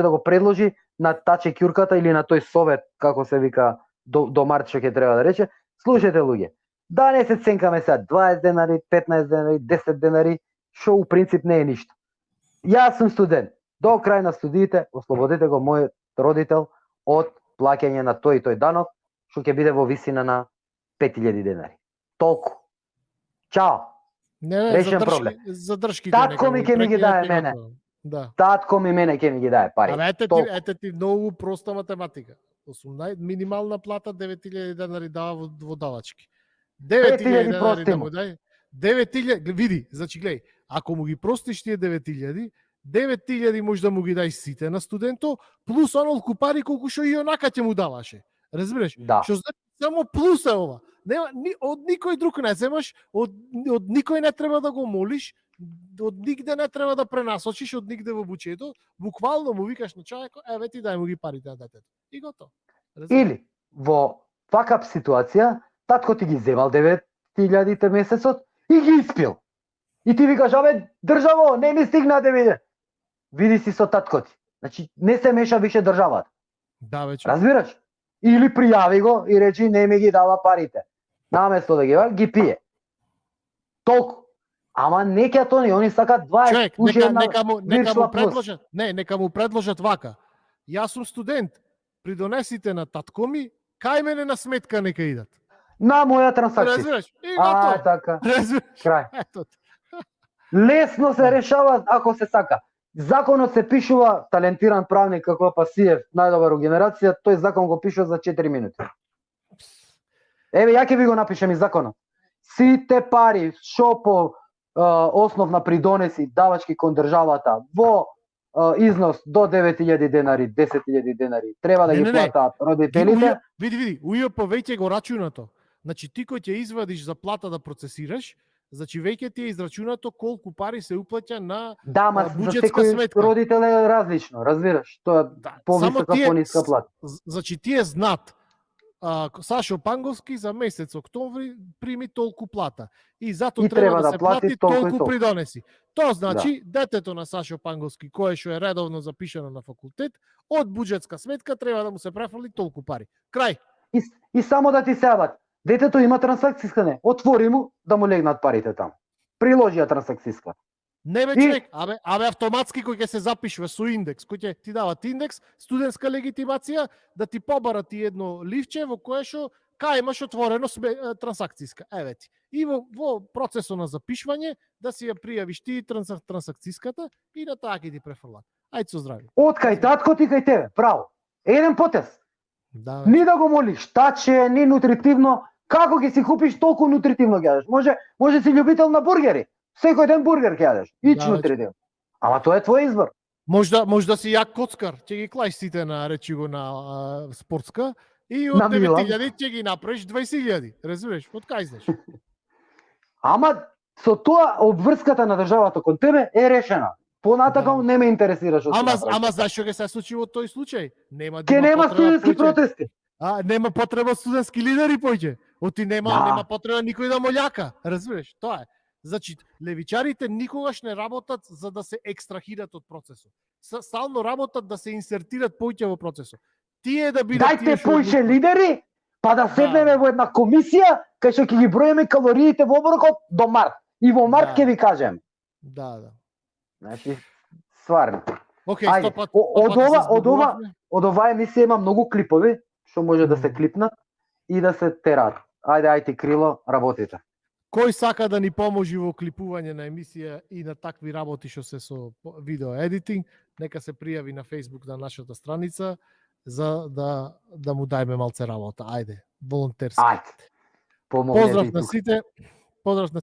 да го предложи на таче ќурката или на тој совет, како се вика, до март што ќе треба да рече. Слушајте луѓе, да не се ценкаме сега 20 денари, 15 денари, 10 денари, што у принцип не е ништо. Јас сум студент. До крај на студиите ослободете го мојот родител од плаќање на тој и тој данок, што ќе биде во висина на 5000 денари. Толку. Чао. Не, решен проблем. Задршките Татко ми ќе ми ги дае мене. Да. Татко ми мене ќе ми ги дае пари. Абе, ете ти многу проста математика. Минимална плата 9000 денари дава во давачки. 9000 денари да му дај. 9000, види, значи гледај, ако му ги простиш тие 9000, 9000 може да му ги дај сите на студенто, плюс онолку пари колку што и онака ќе му даваше. Разбираш? Да. Што значи само плюс е ова. Нема од никој друг не земаш, од никој не треба да го молиш, од нигде не треба да пренасочиш, од нигде во буџетот, буквално му викаш на човекот, еве ти дај му ги парите на детето. И готово. Или во факап ситуација, татко ти ги земал 9000 месецот и ги испил. И ти викаш, абе, државо, не ми стигна да виде. Види си со татко ти. Значи, не се меша више државата. Да, вече. Разбираш? Или пријави го и речи, не ми ги дава парите. Наместо да ги пие. Толку. Ама нека они сакат 20. Човек, нека му предложат. Не, нека му предложат вака. Јас сум студент. Придонесите на татко ми, кај мене на сметка нека идат. На моја трансакција. Разбираш? И готово. Така. Разбираш? Крај. Ето. Лесно се решава ако се сака. Законот се пишува, талентиран правник како Пасиев, најдобар у генерација, тој закон го пишува за 4 минути. Еве, ја ќе ви го напишем и законот. Сите пари што по основ на придонеси давачки кон државата во износ до 9000 денари, 10000 денари, треба да ги платат родителите. Види, УЈП веќе го рачунато. Значи ти кој ќе извадиш за плата да процесираш, значи веќе ти е израчунато колку пари се уплаќа на буџетска сметка. Родител е различно, разбираш? Тоа повисока, пониска плата. Значи тие знат Сашо Панговски за месец октомври прими толку плата и затоа треба да се плати толку придонеси. Тоа значи детето на Сашо Панговски кое што е редовно запишано на факултет, од буџетска сметка треба да му се префрли толку пари. Крај. И само да ти се јават. Детето има трансакцијска, не. Отвори му да му легнат парите таму. Приложи ја трансакцијска. Не бе човек, абе автоматски кој ќе се запишува со индекс, кој ќе ти дават индекс, студентска легитимација, да ти побарат ти едно ливче во кое што кај имаш отворено трансакцијска. Еве ти. И во процесот на запишување да си ја пријавиш ти трансакцијската и на таа ќе ти префрлат. Ајде со здравје. Од кај татко ти кај тебе, право. Еден потез. Да, ни да го молиш, таче, ни нутритивно. Како ќе си купиш толку нутритивно ќе јадеш? Може си љубител на бургери. Секој ден бургер ќе јадеш. Ич нутритивно. Ама тоа е твој избор. Може да си јак коцкар, ќе ги клаиш сите на речи го на спортска и од 9000 ќе ги направиш 20000. Разбираш, од кај знаеш? Ама со тоа обврската на државата кон тебе е решена. Понатака не ме интересира што. Ама зашто ќе се случи во тој случај? Нема студентски протести. Нема потреба студентски лидери поќе. Оти нема потреба никој да молјака. Разбираш, тоа е. Значи, левичарите никогаш не работат за да се екстрахират од процесот. Стално работат да се инсертират поќе во процесот. Тие да бидат Дајте поише лидери, па да седнеме во една комисија кај што ќе ги броиме калориите во оброкот до март. И во март ќе ви кажем. Да. Значи, стварно. Океј, од ова емисија има многу клипови што може да се клипнат и да се терат. Ајде Крило, работите. Кој сака да ни поможи во клипување на емисија и на такви работи што се со видео едитинг, нека се пријави на Facebook на нашата страница за да му дајме малце работа. Ајде, волонтерски. Ајде. Поздрав на сите. Поздрав на